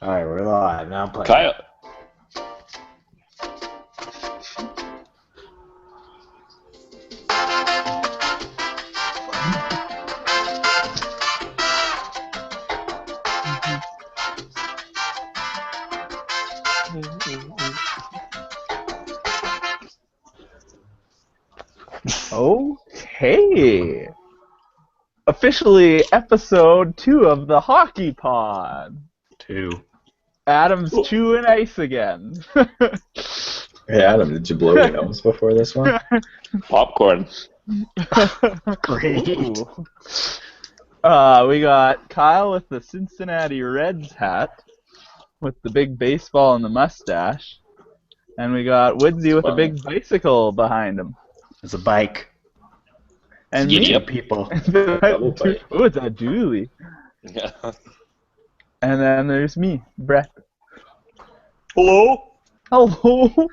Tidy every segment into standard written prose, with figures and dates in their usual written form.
All right, we're live now. Play. Kyle. Okay. Officially episode 2 of the HockeyPod. 2. Adam's chewing ice again. Hey Adam, did you blow your nose before this one? Popcorn. Great. We got Kyle with the Cincinnati Reds hat with the big baseball and the mustache. And we got Woodsy with a big bicycle behind him. It's a bike. And Giddy me. up. People. Double bike. Oh, it's a dually. Yeah. And then there's me, Brett. Hello. Hello.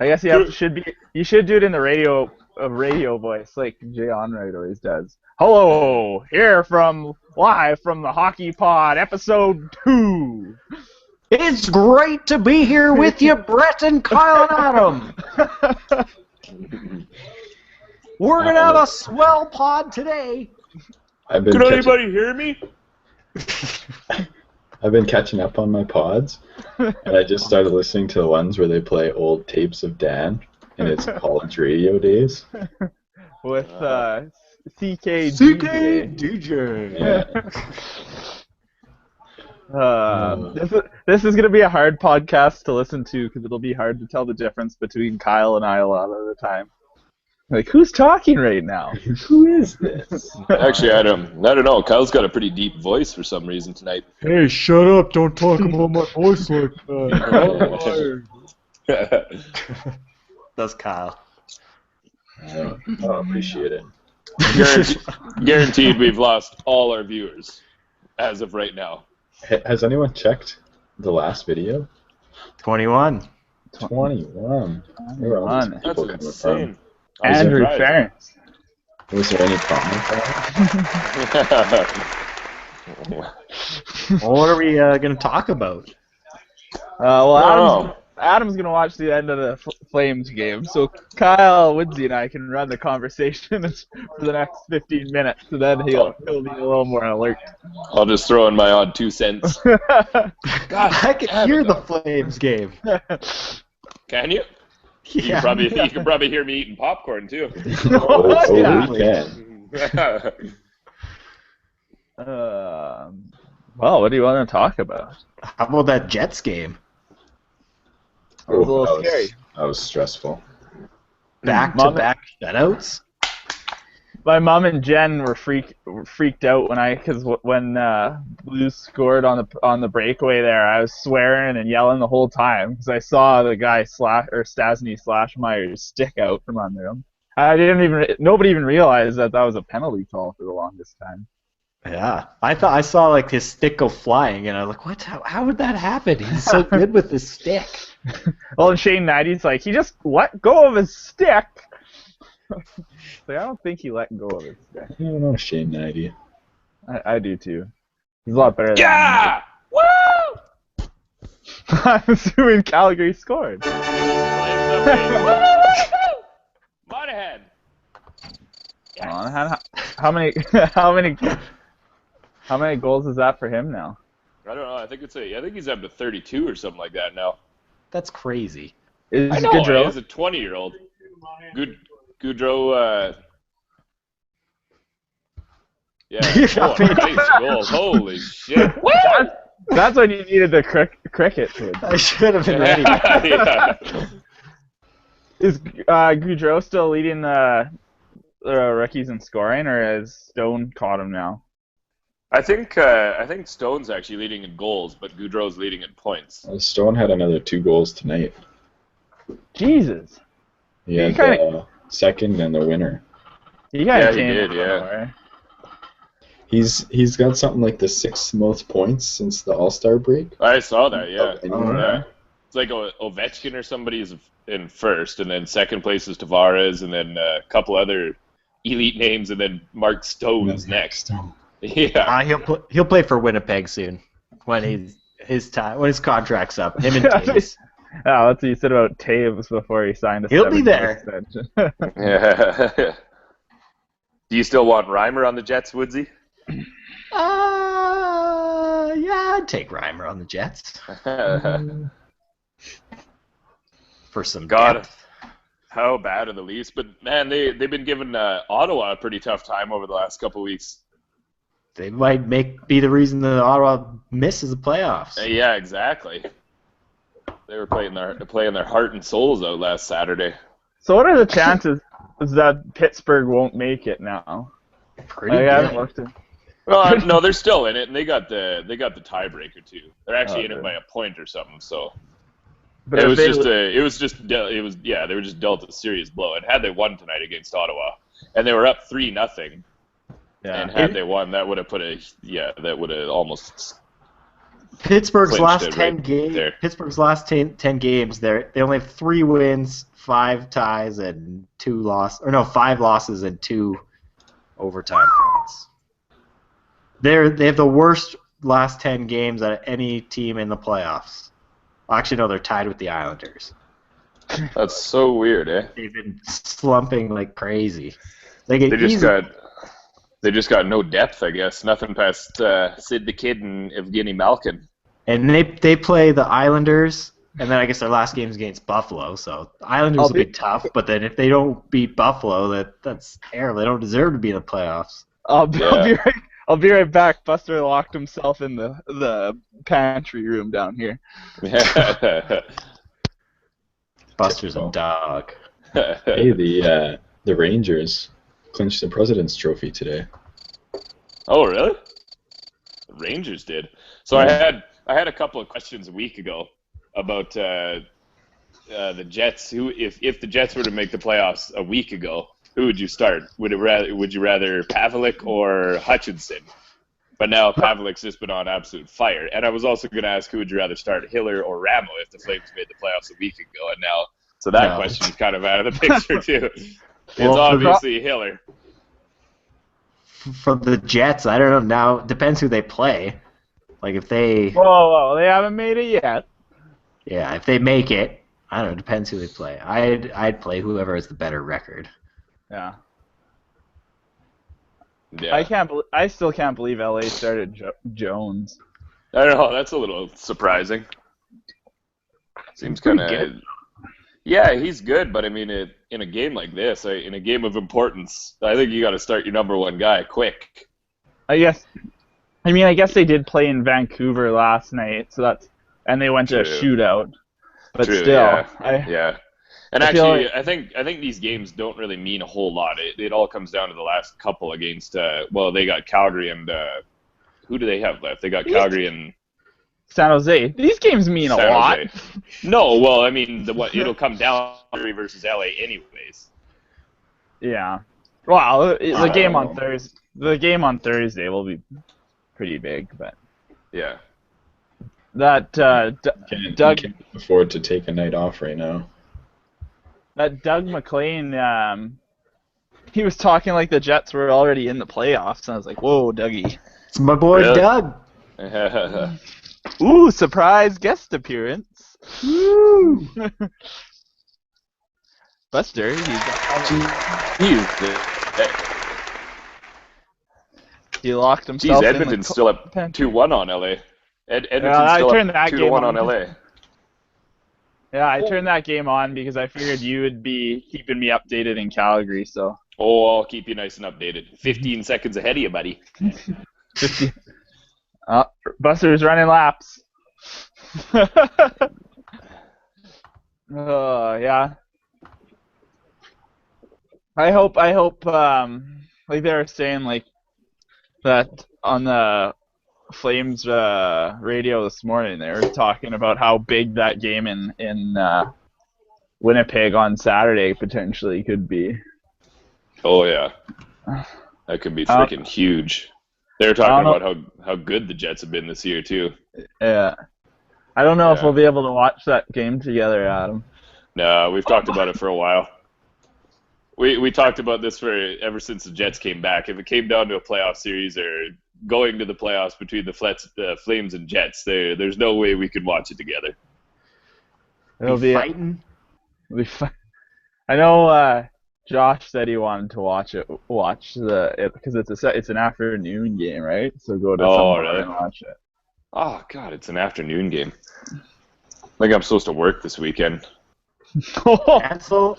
I guess you should do it in the radio voice like Jay Onright always does. Hello, live from the HockeyPod episode 2. It's great to be here with you, Brett and Kyle and Adam. We're going to have a swell pod today. I've been Can catching, anybody hear me? I've been catching up on my pods, and I just started listening to the ones where they play old tapes of Dan, and it's college radio days. With CK DJ. Yeah. This is gonna be a hard podcast to listen to because it'll be hard to tell the difference between Kyle and I a lot of the time. Like, who's talking right now? Who is this? Actually, I don't know. Kyle's got a pretty deep voice for some reason tonight. Hey, shut up. Don't talk about my voice like that. That's Kyle. I appreciate it. Guaranteed we've lost all our viewers as of right now. Has anyone checked the last video? 21. 21. Where are all these That's people coming insane. from? Andrew surprised. Ference. Was there any comment on it? Well, what are we going to talk about? Adam's gonna watch the end of the Flames game, so Kyle, Woodsy, and I can run the conversation for the next 15 minutes, and then he'll be a little more alert. I'll just throw in my odd 2 cents. God, I can hear the Flames game. Can you? Yeah. You can probably hear me eating popcorn too. Oh, we can. Well, what do you want to talk about? How about that Jets game? It was a little scary. That was stressful. Back-to-back shutouts? My mom and Jen were freaked out when Blues scored on the breakaway there. I was swearing and yelling the whole time because I saw the guy Stasny/Meyer's stick out from under him. Nobody even realized that was a penalty call for the longest time. Yeah, I saw like his stick go flying, and I was like, how would that happen? He's so good with his stick. Well, and Shane Knighty's like, he just let go of his stick. Like, I don't think he let go of his stick. I don't know, Shane Knighty. I do too. He's a lot better than Yeah! Woo! I'm assuming Calgary scored. Monahan. Monahan, how many goals is that for him now? I don't know. I think he's up to 32 or something like that now. That's crazy. Is I know. Gaudreau? He's a 20-year-old. Gaudreau. Yeah. Oh, nice goal. Holy shit. That's when you needed the cricket. I should have been ready. Yeah. Is Gaudreau still leading the rookies in scoring, or has Stone caught him now? I think Stone's actually leading in goals, but Gaudreau's leading in points. Stone had another 2 goals tonight. Jesus. He had the second and the winner. He did, yeah. He's got something like the 6th most points since the All-Star break. I saw that, yeah. Yeah. It's like Ovechkin or somebody's in first, and then second place is Tavares, and then a couple other elite names, and then Mark Stone's next. Yeah. He'll play for Winnipeg soon. when his contract's up. Him and Taves. Yeah, that's what you said about Taves before he signed a He'll be 7-year there. extension. Yeah. Do you still want Reimer on the Jets, Woodsy? Yeah, I'd take Reimer on the Jets for some God, depth. how bad are the Leafs? But man, they've been giving Ottawa a pretty tough time over the last couple weeks. They might be the reason that Ottawa misses the playoffs. Yeah, exactly. They were playing their heart and souls out last Saturday. So what are the chances that Pittsburgh won't make it now? Pretty I good. haven't looked at. Well, no, they're still in it, and they got the tiebreaker too. They're actually in it Okay. by a point or something. So But it if was they- they were just dealt a serious blow. And had they won tonight against Ottawa, and they were up 3-0, and had they won, that would have almost. Pittsburgh's clinched last it 10 right games. there. Pittsburgh's last 10 games. They only have 3 wins, 5 ties, and 5 losses and 2 overtime points. They have the worst last 10 games out of any team in the playoffs. Actually, no, they're tied with the Islanders. That's so weird, eh? They've been slumping like crazy. They just got no depth, I guess. Nothing past Sid the Kid and Evgeny Malkin. And they play the Islanders, and then I guess their last game is against Buffalo. So the Islanders will be tough, but then if they don't beat Buffalo, that's terrible. They don't deserve to be in the playoffs. I'll be right back. Buster locked himself in the pantry room down here. Buster's a dog. Hey, the Rangers clinched the President's Trophy today. Oh, really? The Rangers did. So I had a couple of questions a week ago about the Jets. If the Jets were to make the playoffs a week ago, who would you start? Would you rather Pavelec or Hutchinson? But now Pavelic's just been on absolute fire. And I was also going to ask, who would you rather start, Hiller or Ramo, if the Flames made the playoffs a week ago? And now, so that question is kind of out of the picture too. It's obviously Hiller. For the Jets, I don't know. Now it depends who they play. Like if they, Whoa, they haven't made it yet. yeah, if they make it, I don't know. It depends who they play. I'd play whoever has the better record. Yeah. Yeah. I still can't believe LA started Jones. I don't know. That's a little surprising. Seems kind of. good. Yeah, he's good, but I mean, in a game like this, in a game of importance, I think you got to start your number one guy quick. I guess they did play in Vancouver last night, and they went to a True. shootout. But True, still, yeah. And I feel actually, I think these games don't really mean a whole lot. It all comes down to the last couple against. They got Calgary and who do they have left? They got Calgary and San Jose. These games mean a San lot. Jose. No, well, I mean, it'll come down to Calgary versus LA anyways. Yeah. Well, the game on Thursday. The game on Thursday will be pretty big, but Yeah. that Doug Can't afford to take a night off right now. that Doug McLean, he was talking like the Jets were already in the playoffs, and I was like, "Whoa, Dougie!" It's my boy Really? Doug. Ooh, surprise guest appearance. Woo! Buster, he locked himself Geez, in Edmonton's the still up pantry. 2-1 on LA. Edmonton's I still turned up that 2-1 game on on. LA. Yeah, I turned that game on because I figured you would be keeping me updated in Calgary, so. Oh, I'll keep you nice and updated. 15 seconds ahead of you, buddy. Buster's running laps. Yeah. I hope, like they were saying, like, that on the Flames radio this morning, they were talking about how big that game in Winnipeg on Saturday potentially could be. Oh, yeah. That could be freaking huge. They were talking about how good the Jets have been this year, too. Yeah. I don't know if we'll be able to watch that game together, Adam. No, we've talked about it for a while. We talked about this ever since the Jets came back. If it came down to a playoff series or going to the playoffs between the Flames and Jets. There's no way we could watch it together. It'll be fighting. It'll be fun. I know Josh said he wanted to watch it because it's an afternoon game, right? So go to somewhere really? and watch it. Oh God, it's an afternoon game. I think I'm supposed to work this weekend. Cancel.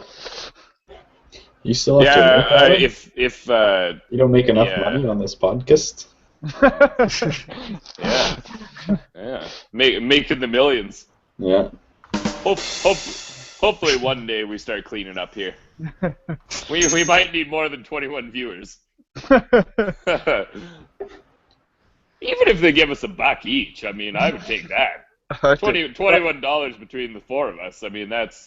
You still have to work on it? if You don't make enough money on this podcast? yeah, making the millions. Yeah. Hopefully one day we start cleaning up here. We might need more than 21 viewers. Even if they give us $1 each, I mean, I would take that. $21 between the four of us. I mean, that's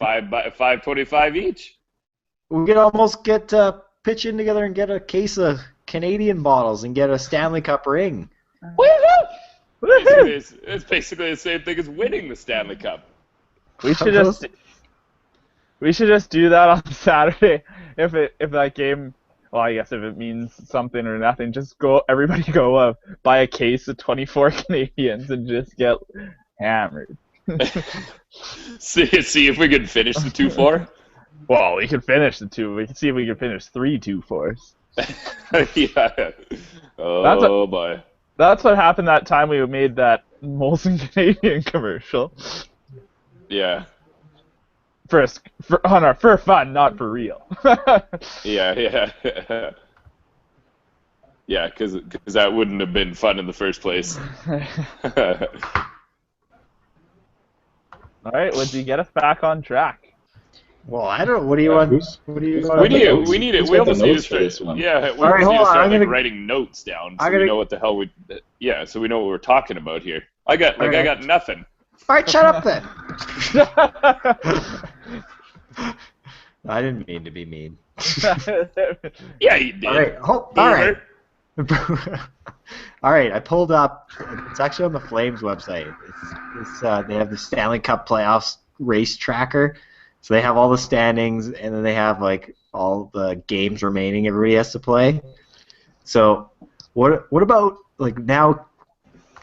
$5.25 each. We could almost get pitch in together and get a case of Canadian bottles and get a Stanley Cup ring. It's basically the same thing as winning the Stanley Cup. We should just do that on Saturday. If that game, well, I guess if it means something or nothing, everybody go buy a case of 24 Canadians and just get hammered. see if we can finish the 2-4. Well, we could finish the two. We can see if we can finish 3 2-4s. Yeah. Oh boy. That's what happened that time we made that Molson Canadian commercial. Yeah. For fun, not for real. Yeah. Yeah, because that wouldn't have been fun in the first place. All right, Lindsay, get us back on track. Well, I don't. What do you want? What do you? We need it. We almost need to start. Yeah, we almost need to start writing notes down so we know what the hell we. Yeah, so we know what we're talking about here. I got nothing. All right, shut up then. I didn't mean to be mean. Yeah, you did. All right. All right. All right. I pulled up. It's actually on the Flames website. They have the Stanley Cup playoffs race tracker. So they have all the standings, and then they have like all the games remaining everybody has to play. So what about like now?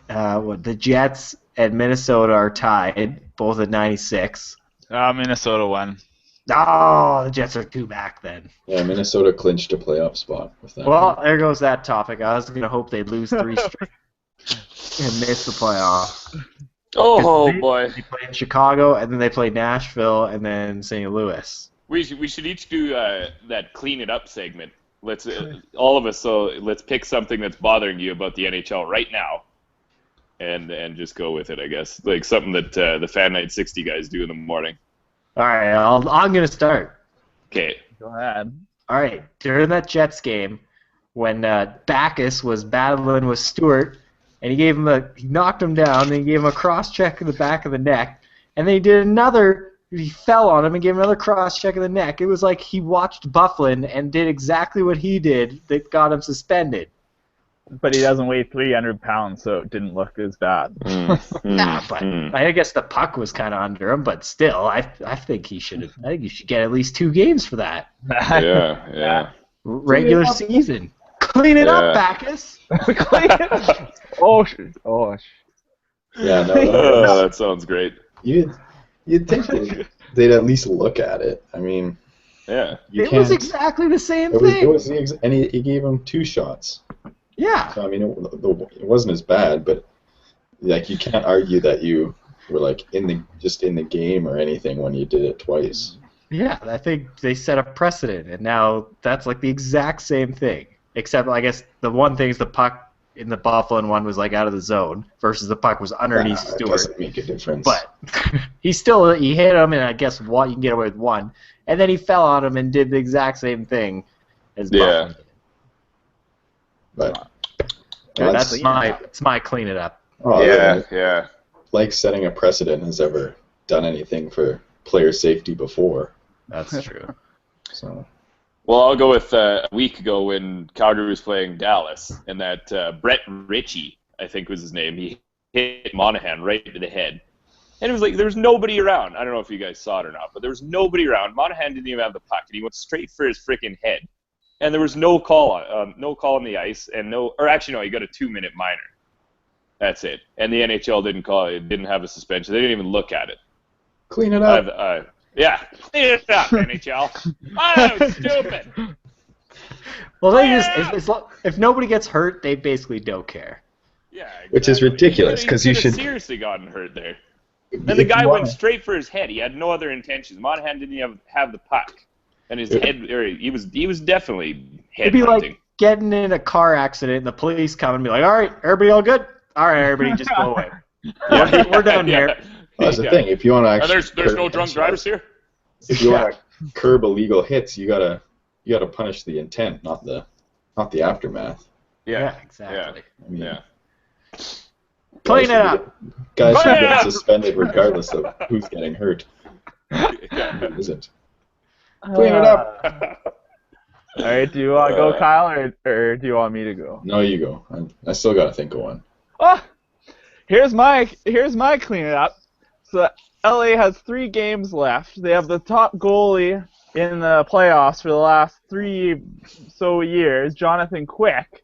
The Jets and Minnesota are tied, both at 96. Minnesota won. Oh, the Jets are 2 back then. Yeah, Minnesota clinched a playoff spot with that. Well, there goes that topic. I was going to hope they'd lose 3 straight and miss the playoffs. Oh boy! They play in Chicago, and then they play Nashville, and then St. Louis. We should each do that clean it up segment. Let's all of us. So let's pick something that's bothering you about the NHL right now, and just go with it. I guess like something that the Fan Night 60 guys do in the morning. All right, I'm going to start. Okay. Go ahead. All right, during that Jets game, when Backus was battling with Stewart. And he knocked him down, then he gave him a cross-check in the back of the neck, and then he fell on him and gave him another cross-check in the neck. It was like he watched Bufflin and did exactly what he did that got him suspended. But he doesn't weigh 300 pounds, so it didn't look as bad. I guess the puck was kind of under him, but still, I think he should have. I think you should get at least 2 games for that. Yeah. Regular season. Clean it up, Backus. Oh. Yeah, no. That sounds great. You'd think they'd at least look at it. I mean, yeah. It was exactly the same thing. And he gave him 2 shots. Yeah. So I mean, it wasn't as bad, but like you can't argue that you were like in the game or anything when you did it twice. Yeah, I think they set a precedent, and now that's like the exact same thing. Except, I guess, the one thing is the puck in the Buffalo one was like out of the zone versus the puck was underneath Stewart. It doesn't make a difference. But he hit him, and I guess you can get away with 1. And then he fell on him and did the exact same thing as Buffalo did. But that's my clean it up. Oh, yeah. Like setting a precedent has ever done anything for player safety before. That's true. So. Well, I'll go with a week ago when Calgary was playing Dallas, and that Brett Ritchie, I think was his name, he hit Monahan right to the head. And it was like there was nobody around. I don't know if you guys saw it or not, but there was nobody around. Monahan didn't even have the puck, and he went straight for his freaking head. and there was no call on the ice, and actually no, he got a 2-minute minor. That's it. And the NHL didn't call it. It didn't have a suspension. They didn't even look at it. Clean it up. Yeah, clean it up, NHL. Oh, stupid. Well, if nobody gets hurt, they basically don't care. Yeah, exactly. Which is ridiculous, because you should seriously gotten hurt there. And the guy went straight for his head. He had no other intentions. Monahan didn't even have the puck, and his head. He was definitely head It'd be hunting. like getting in a car accident, and the police come and be like, "All right, everybody, all good? All right, everybody, just go away. We're done here." Well, that's the thing. If you want to actually, there's no drunk drivers here. If you want to curb illegal hits, you gotta punish the intent, not the aftermath. Yeah, exactly. I mean, Clean it up. Guys should get suspended regardless of who's getting hurt. Who isn't? Clean it up. All right, do you want to go, Kyle, or do you want me to go? No, you go. I still got to think of one. Oh, here's my clean it up. So LA has 3 games left. They have the top goalie in the playoffs for the last 3 years, Jonathan Quick,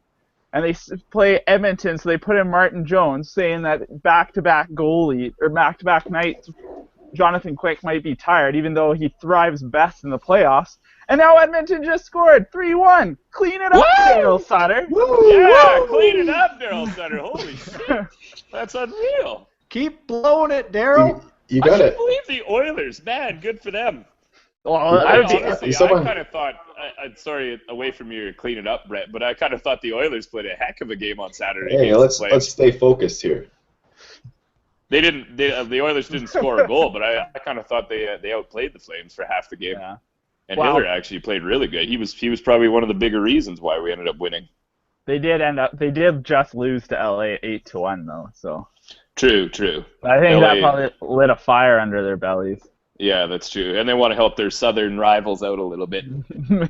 and they play Edmonton, so they put in Martin Jones, saying that back-to-back nights, Jonathan Quick might be tired, even though he thrives best in the playoffs. And now Edmonton just scored 3-1. Clean it up, Daryl Sutter. Yeah, clean it up, Daryl Sutter. Holy shit, that's unreal. Keep blowing it, Daryl. You got I it. can't believe the Oilers, man. Good for them. Well, Honestly, I kind of thought. Sorry, away from your clean it up, Brett, but I kind of thought the Oilers played a heck of a game on Saturday. Hey, let's stay focused here. They didn't. The Oilers didn't score a goal, but I kind of thought they outplayed the Flames for half the game. Yeah. And Hiller actually played really good. He was probably one of the bigger reasons why we ended up winning. They did just lose to LA 8-1 though. So. True. I think LA, that probably lit a fire under their bellies. Yeah, that's true. And they want to help their southern rivals out a little bit.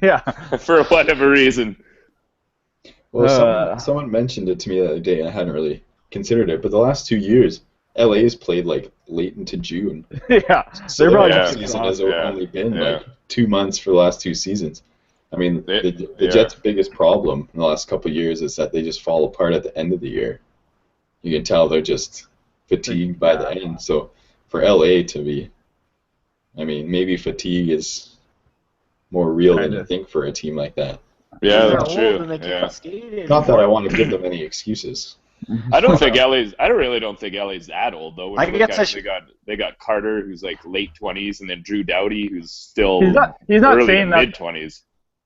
Yeah. For whatever reason. Well, someone mentioned it to me the other day, and I hadn't really considered it, but the last 2 years, LA has played like late into June. Yeah. So They're probably the season has only been like 2 months for the last 2 seasons. I mean, the Jets' biggest problem in the last couple of years is that they just fall apart at the end of the year. You can tell they're just fatigued by the end. So for LA to be, I mean, maybe fatigue is more real than you think for a team like that. Yeah, that's true. Not that I want to give them any excuses. I don't really don't think LA's that old though. When you look at it, they got Carter, who's like late 20s, and then Drew Doughty, who's still he's not early saying mid 20s.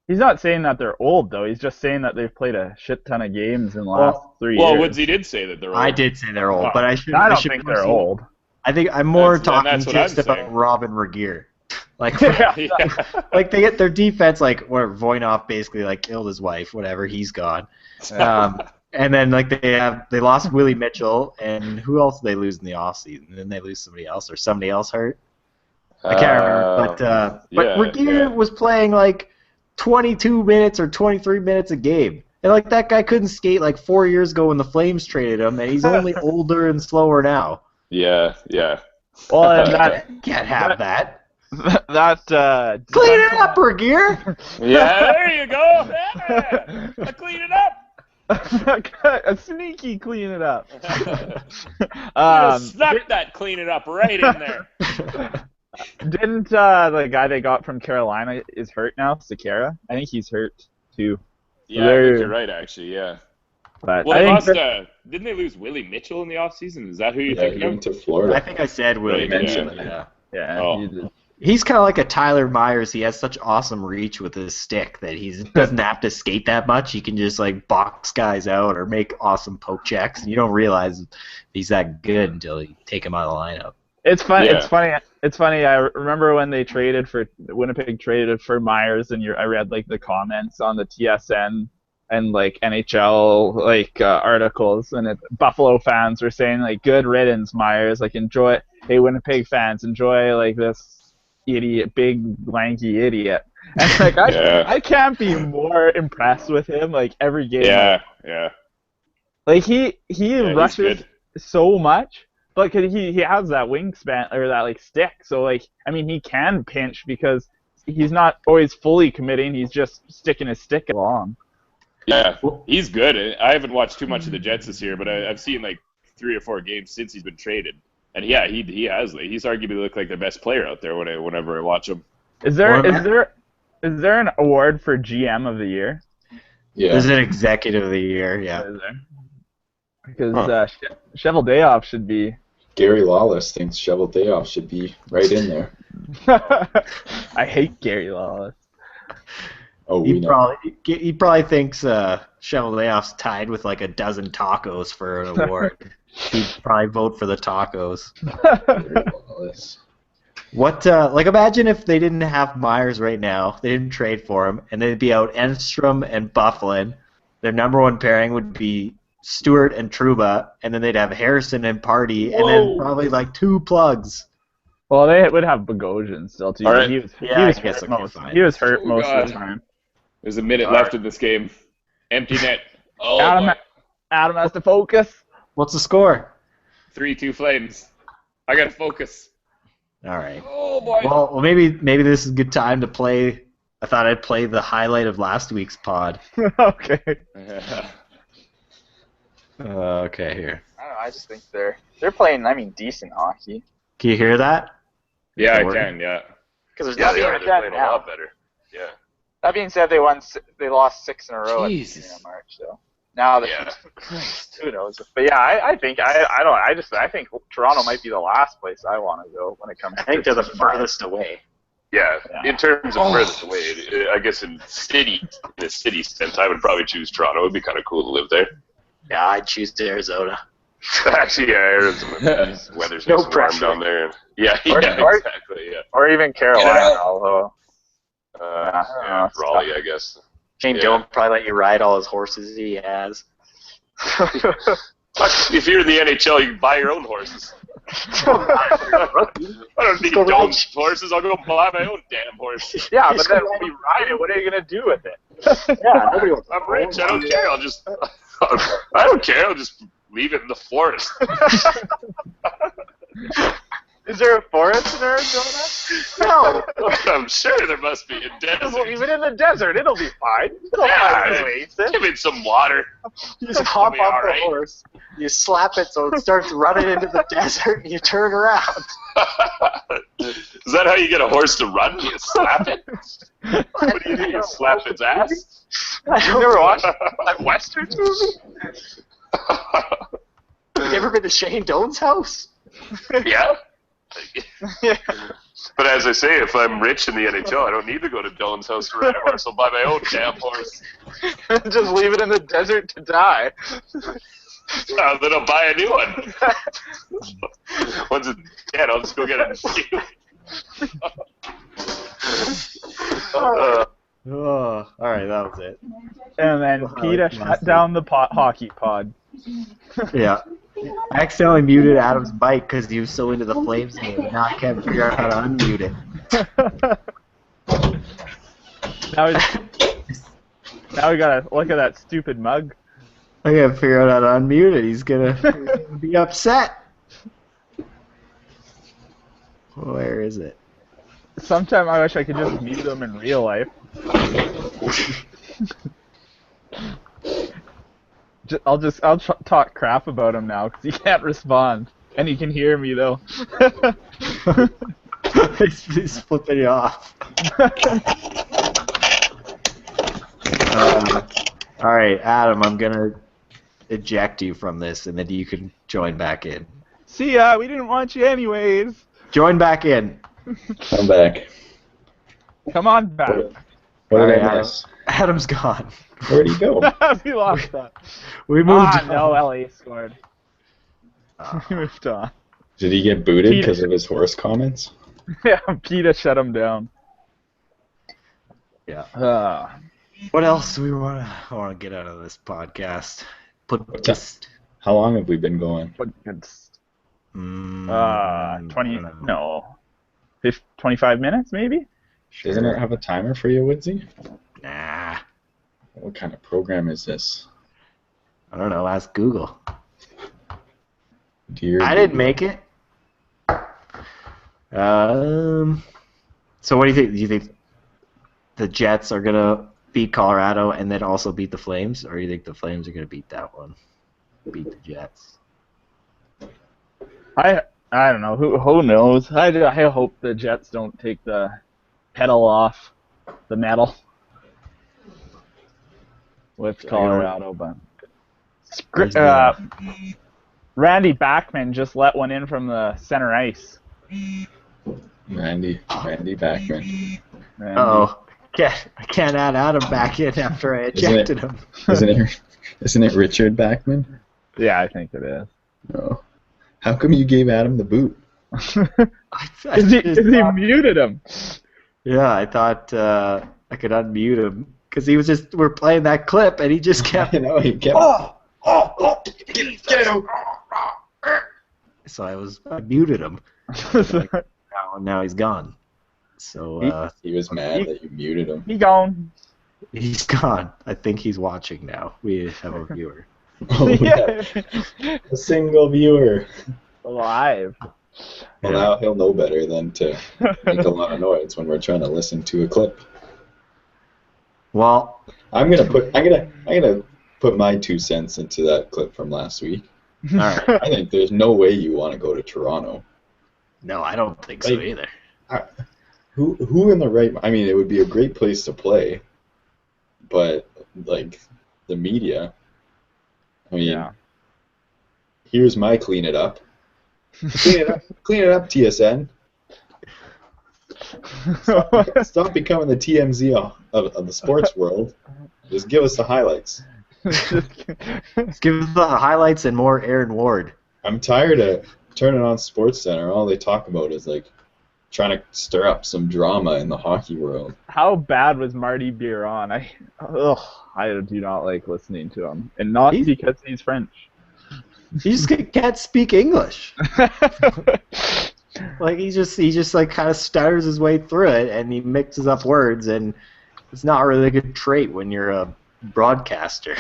He's not saying that they're old though. He's just saying that they've played a shit ton of games in the last 3 years. Well, Woodsy did say that they're old. I did say they're old, but I don't think they're old. I think I'm more talking that's just about saying. Robin Regeer. Like, Yeah. like they get their defense, like where Voynov basically like killed his wife, whatever, he's gone. And then like they lost Willie Mitchell, and who else did they lose in the offseason? And then they lose somebody else, or somebody else hurt. I can't remember, but Regeer was playing like 22 minutes or 23 minutes a game. And like that guy couldn't skate like 4 years ago when the Flames traded him, and he's only older and slower now. Yeah. Well, and Can't have that. Clean it up, Regeer! Yeah, there you go. Yeah. Clean it up. A sneaky clean it up. Snuck that clean it up right in there. Didn't the guy they got from Carolina is hurt now, Sekera? I think he's hurt too. Yeah, I think you're right, actually, yeah. But well, they lost, didn't they lose Willie Mitchell in the offseason? Is that who you're thinking he of? went to Florida. I think I said Willie Mitchell, Yeah. Oh. He's kind of like a Tyler Myers. He has such awesome reach with his stick that he doesn't have to skate that much. He can just like box guys out or make awesome poke checks. And you don't realize he's that good until you take him out of the lineup. It's funny. Yeah. It's funny. I remember when they Winnipeg traded for Myers, and I read like the comments on the TSN and like NHL like articles, and Buffalo fans were saying like, "Good riddance, Myers. Like enjoy. Hey, Winnipeg fans, enjoy like this idiot, big lanky idiot." And like I can't be more impressed with him. Like every game. Yeah. Like he rushes so much. But he has that wingspan or that like stick, so like I mean he can pinch because he's not always fully committing. He's just sticking his stick along. Yeah, he's good. I haven't watched too much of the Jets this year, but I've seen like 3 or 4 games since he's been traded. And yeah, he has. He's arguably looked like the best player out there whenever I watch him. Is there an award for GM of the year? Yeah. There's an executive of the year, yeah. Is there? Because Cheveldayoff should be. Gary Lawless thinks Cheveldayoff should be right in there. I hate Gary Lawless. Oh, He probably thinks Cheveldayoff's tied with like a dozen tacos for an award. He'd probably vote for the tacos. Gary Lawless. What, like, imagine if they didn't have Myers right now, they didn't trade for him, and they'd be out Enstrom and Bufflin. Their number one pairing would be Stewart and Trouba, and then they'd have Harrison and Party, and then probably like 2 plugs. Well, they would have Bogosian still too. All right. He was I guess hurt okay, most. fine. He was hurt Oh, most God. of the time. There's a minute left in this game. Empty net. Oh, boy. Adam has to focus. What's the score? 3-2 Flames. I got to focus. All right. Oh, boy. Well, maybe this is a good time to play. I thought I'd play the highlight of last week's pod. Okay. Okay, here. I don't know. I just think they're playing. I mean, decent hockey. Can you hear that? Yeah, I Or- can, yeah. Because there's Yeah, nothing they are. like They're that playing a now. lot better. Yeah. That being said, they lost 6 in a row at the Jesus. beginning of March. So now Yeah. who knows? But yeah, I think I think Toronto might be the last place I want to go when it comes. I think to they're the furthest away. Yeah, Yeah. in terms of furthest away, I guess in a city sense, I would probably choose Toronto. It would be kind of cool to live there. Yeah, I'd choose Arizona. Actually, yeah, Arizona. Weather's No nice and warm pressure. down there. Yeah, Or- exactly, yeah. Or even Carolina, although Yeah, Raleigh, I guess. Shane Yeah. Doan probably let you ride all his horses he has. If you're in the NHL, you can buy your own horses. I don't need Doan's horses. I'll go buy my own damn horse. yeah, but then when you ride it, what are you gonna do with it? Yeah, nobody wants. I'm rich. I don't care. I don't care. I'll just leave it in the forest. Is there a forest in Arizona? No. I'm sure there must be a desert. Leave it in the desert. It'll be fine. It'll Yeah, waste give it some water. You just hop be off all the right. horse, you slap it so it starts running into the desert, and you turn around. Is that how you get a horse to run? You slap it? What do you do? You slap its ass? You never watched that Western movie? You ever been to Shane Doan's house? Yeah. Yeah. But as I say, if I'm rich in the NHL, I don't need to go to Dylan's house to ride a horse. I'll buy my own damn horse. Just leave it in the desert to die. Then I'll buy a new one. Once it's dead, I'll just go get it. Oh, all right, that was it. And then PETA shut down the hockey pod. Yeah. I accidentally muted Adam's mic because he was so into the Flames game, and now I can't figure out how to unmute it. Now we gotta look at that stupid mug. I gotta figure out how to unmute it. He's gonna be upset. Where is it? Sometime I wish I could just mute them in real life. I'll talk crap about him now because he can't respond, and he can hear me though. He's flipping you off. All right, Adam, I'm gonna eject you from this, and then you can join back in. See ya. We didn't want you anyways. Join back in. I'm back. Come on back. What All did right, I Adam. miss? Adam's gone. Where'd he go? We lost that. We moved. on. No, LA scored. We moved on. Did he get booted Peter. because of his horse comments? Yeah, PETA shut him down. Yeah. What else do we want to get out of this podcast? How long have we been going? But it's 20. 25 minutes maybe. Doesn't it have a timer for you, Woodsy? Nah. What kind of program is this? I don't know. Ask Google. Dear I didn't make it. So what do you think? Do you think the Jets are gonna beat Colorado and then also beat the Flames, or you think the Flames are gonna beat that one? Beat the Jets. I don't know. Who knows? I hope the Jets don't take the pedal off the metal with Colorado, but Randy Backman just let one in from the center ice. Randy Backman. Oh, I can't add Adam back in after I ejected him. Isn't it Richard Backman? Yeah, I think it is. No. How come you gave Adam the boot? Because he muted him. Yeah, I thought I could unmute him because he was we're playing that clip and he just kept. I know, he kept. Get him! So I muted him. Now he's gone. So he was mad that you muted him. He gone. He's gone. I think he's watching now. We have a viewer. Oh, yeah. A single viewer. Live. Well, now he'll know better than to make a lot of noise when we're trying to listen to a clip. Well, I'm gonna put my 2 cents into that clip from last week. All right. I think there's no way you want to go to Toronto. No, I don't think so either. Who in the right? I mean, it would be a great place to play, but like the media. I mean, here's my clean it up. Clean it up, TSN. Stop becoming the TMZ of the sports world. Just give us the highlights. Just give us the highlights and more Aaron Ward. I'm tired of turning on SportsCenter. All they talk about is like trying to stir up some drama in the hockey world. How bad was Marty Biron? I do not like listening to him, and not because he's French. He just can't speak English. Like he just like kind of stutters his way through it, and he mixes up words, and it's not really a good trait when you're a broadcaster.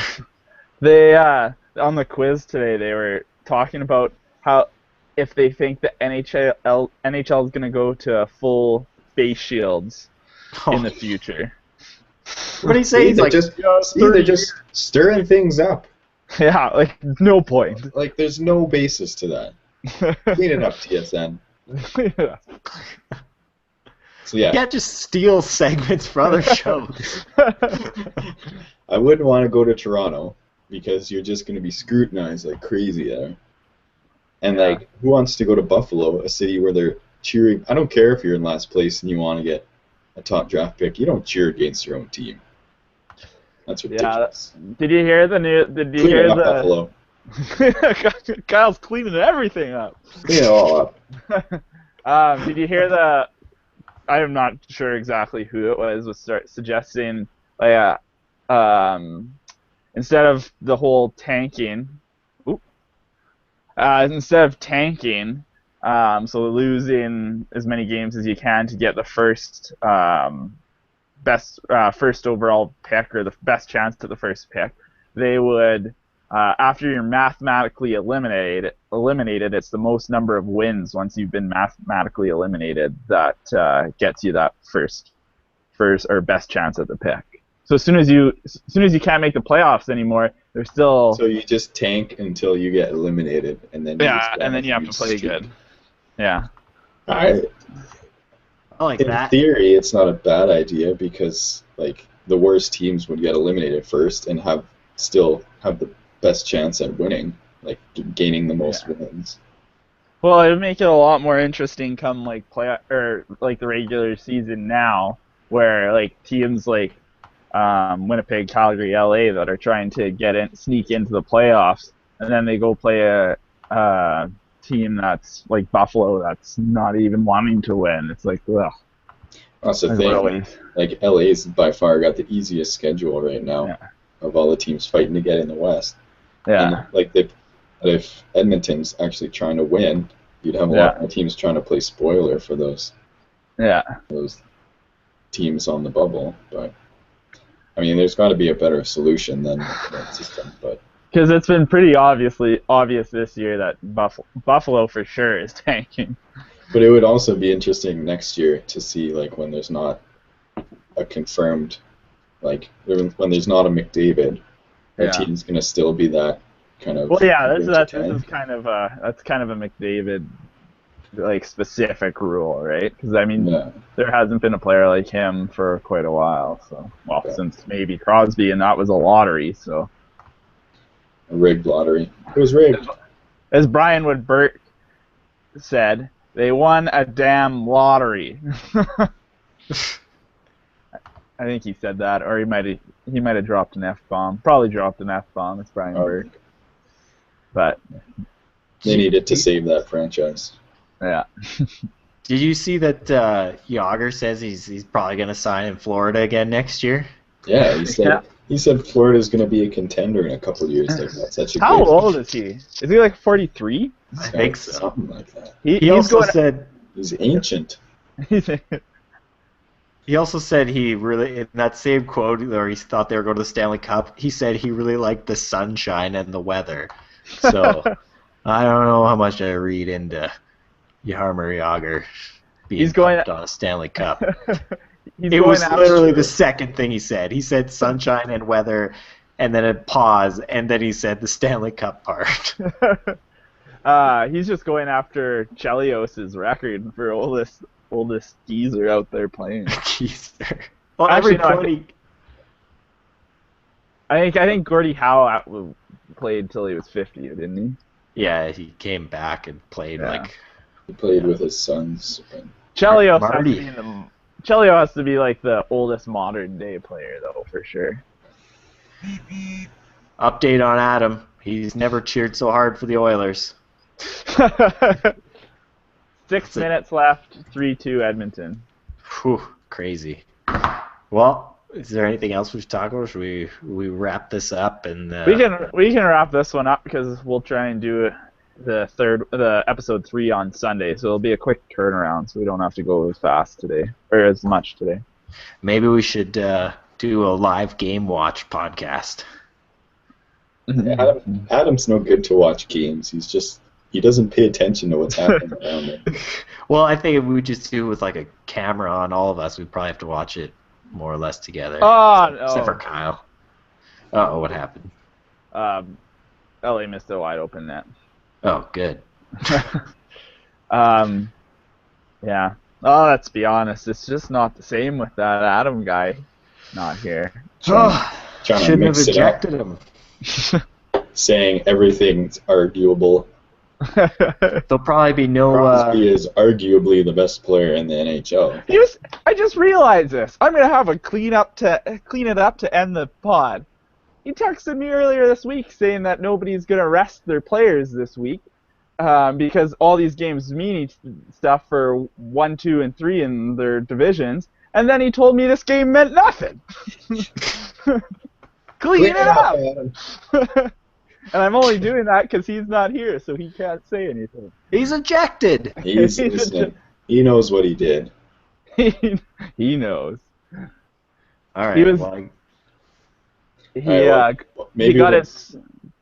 They on the quiz today, they were talking about how if they think the NHL is going to go to full face shields in the future. What do you say? He's like they're just stirring things up. Yeah, like no point. Like there's no basis to that. Clean it up, TSN. Yeah. So yeah. You can't just steal segments from other shows. I wouldn't want to go to Toronto because you're just going to be scrutinized like crazy there. And like, who wants to go to Buffalo, a city where they're cheering? I don't care if you're in last place and you want to get a top draft pick. You don't cheer against your own team. That's ridiculous. Yeah. Did you hear the new? Did you hear the? Buffalo. Kyle's cleaning everything up. Clean it all up. Did you hear the? I'm not sure exactly who it was start suggesting like instead of the whole tanking, instead of tanking, so losing as many games as you can to get the first first overall pick or the best chance to the first pick, they would after you're mathematically eliminated, it's the most number of wins once you've been mathematically eliminated that gets you that first or best chance at the pick. So as soon as you can't make the playoffs anymore, there's still. So you just tank until you get eliminated, and then you have to play good. Yeah. I like in that. theory, it's not a bad idea because like the worst teams would get eliminated first and still have the best chance at winning, like gaining the most wins. Well, it would make it a lot more interesting come like the regular season now, where like teams like Winnipeg, Calgary, LA that are trying to sneak into the playoffs, and then they go play a team that's like Buffalo that's not even wanting to win. It's like, ugh. That's the thing. Like LA's by far got the easiest schedule right now of all the teams fighting to get in the West. Yeah. And, like if Edmonton's actually trying to win, you'd have a lot more teams trying to play spoiler for those teams on the bubble. But I mean, there's got to be a better solution than that system. But because it's been pretty obvious this year that Buffalo for sure is tanking. But it would also be interesting next year to see like when there's not a confirmed, like when there's not a McDavid, our team's gonna still be that kind of. Well, yeah, this is kind of a McDavid like specific rule, right? Because I mean, there hasn't been a player like him for quite a while. So, since maybe Crosby, and that was a lottery. So, a rigged lottery. It was rigged. As Brian Woodburt said, they won a damn lottery. I think he said that, or he might have dropped an F-bomb. Probably dropped an F-bomb. It's Brian Woodburt. But they needed to save that franchise. Yeah. Did you see that Yager says he's probably going to sign in Florida again next year? Yeah, he said Florida's going to be a contender in a couple of years. Like, that's such a How old is he? Is he like 43? I think so. Something like that. He also said he's ancient. He also said he really, in that same quote, where he thought they were going to the Stanley Cup, he said he really liked the sunshine and the weather. So, I don't know how much I read into Jaromir Jagr being pumped on a Stanley Cup. It was literally the second thing he said. He said sunshine and weather, and then a pause, and then he said the Stanley Cup part. He's just going after Chelios's record for oldest geezer out there playing. Geezer. Well, actually, I think Gordie Howe played till he was 50, didn't he? Yeah, he came back and played He played with his sons. Chelios has to be like the oldest modern day player, though, for sure. Update on Adam. He's never cheered so hard for the Oilers. 6 minutes left, 3-2 Edmonton. Whew, crazy. Well, is there anything else we should talk about? Or should we wrap this up? And we can wrap this one up because we'll try and do the episode 3 on Sunday, so it'll be a quick turnaround, so we don't have to go as fast today or as much today. Maybe we should do a live game watch podcast. Yeah, Adam's no good to watch games. He doesn't pay attention to what's happening around him. Well, I think if we just do it with like a camera on all of us, we'd probably have to watch it more or less together. Oh, no. Except for Kyle. Uh-oh, what happened? LA missed a wide open net. Oh, good. Yeah. Oh, let's be honest. It's just not the same with that Adam guy not here. Shouldn't have ejected him. Saying everything's arguable. There'll probably be no... Crosby is arguably the best player in the NHL. I just realized this. I'm going to have a clean it up to end the pod. He texted me earlier this week saying that nobody's going to rest their players this week because all these games mean stuff for 1, 2, and 3 in their divisions. And then he told me this game meant nothing. Clean it up! And I'm only doing that because he's not here, so he can't say anything. He's ejected! He's listening. He knows what he did. He knows. All right. He got his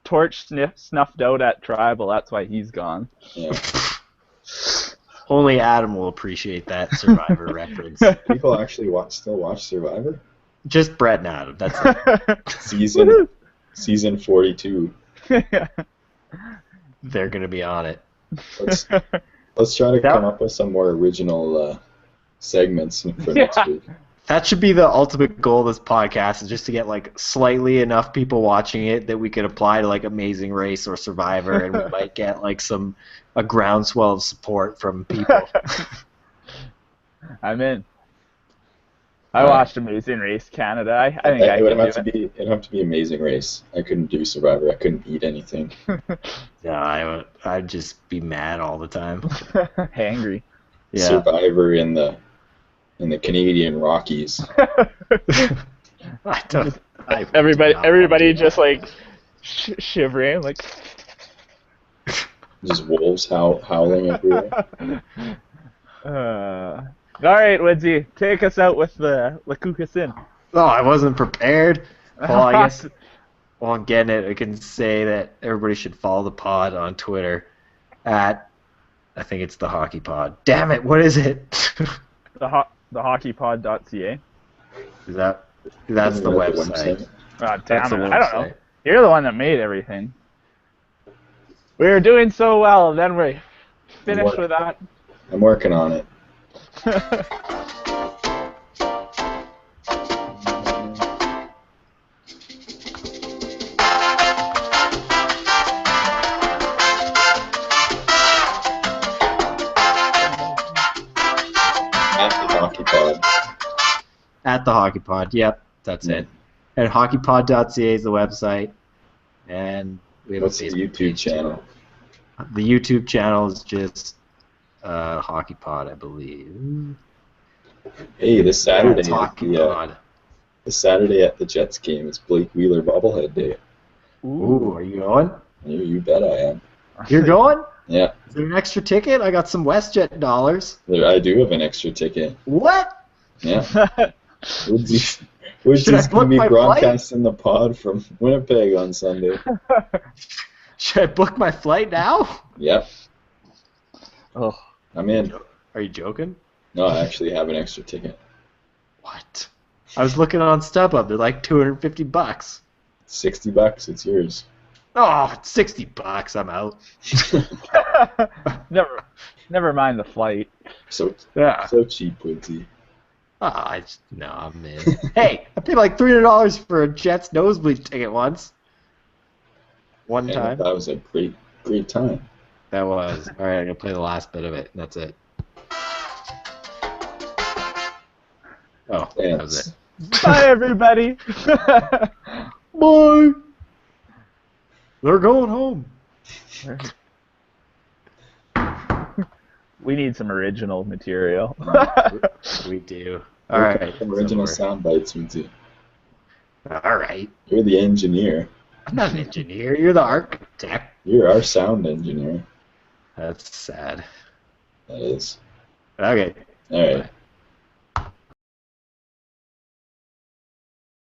torch snuffed out at Tribal. That's why he's gone. Yeah. Only Adam will appreciate that Survivor reference. People actually still watch Survivor? Just Brett and Adam. That's it. Season 42. They're gonna be on it. Let's try to come up with some more original segments for next week. That should be the ultimate goal of this podcast, is just to get like slightly enough people watching it that we could apply to like Amazing Race or Survivor, and we might get like a groundswell of support from people. I'm in. I watched Amazing Race Canada. I think I would can have do to be. It'd have to be Amazing Race. I couldn't do Survivor. I couldn't eat anything. Yeah, I'd just be mad all the time. Hangry. Yeah. Survivor in the Canadian Rockies. Everybody just like shivering, like. Just wolves howling everywhere. All right, Woodsy, take us out with the Lakukasin. Oh, I wasn't prepared. Well, I guess while I'm getting it, I can say that everybody should follow the pod on Twitter at, I think it's the HockeyPod. Damn it, what is it? The HockeyPod.ca. That's the website. Oh, damn That's it. the I don't know. website. You're the one that made everything. We were doing so well, and then we finished with that. I'm working on it. At the HockeyPod. At the HockeyPod. Yep, that's it. And hockeypod.ca is the website. And we have What's a the Facebook YouTube page, too. channel? The YouTube channel is just HockeyPod, I believe. Hey, this Saturday, It's HockeyPod. this Saturday at the Jets game is Blake Wheeler bobblehead day. Ooh, are you going? You bet I am. You're going? Yeah, Is there an extra ticket? I got some WestJet dollars. I do have an extra ticket. What? Yeah. Woodsy's Should I going to book be my broadcasting the pod from Winnipeg on Sunday. Should I book my flight now? Yep, Oh, I'm in. Are you joking? No, I actually have an extra ticket. What? I was looking on StubHub. They're like $250. $60, it's yours. Oh, it's $60. I'm out. never mind the flight. So Yeah. so cheap, Woodsy. Oh, no, I'm in. Hey, I paid like $300 for a Jets nosebleed ticket once. One And time. that was a great time. That was. All right, I'm going to play the last bit of it. That's it. Oh, that was it. Bye, everybody. Bye. They're going home. We need some original material. We do. All right. Some original so sound bites, Woodsy. all right. You're the engineer. I'm not an engineer. You're the architect. You're our sound engineer. That's sad. That is. Okay. All right. Bye.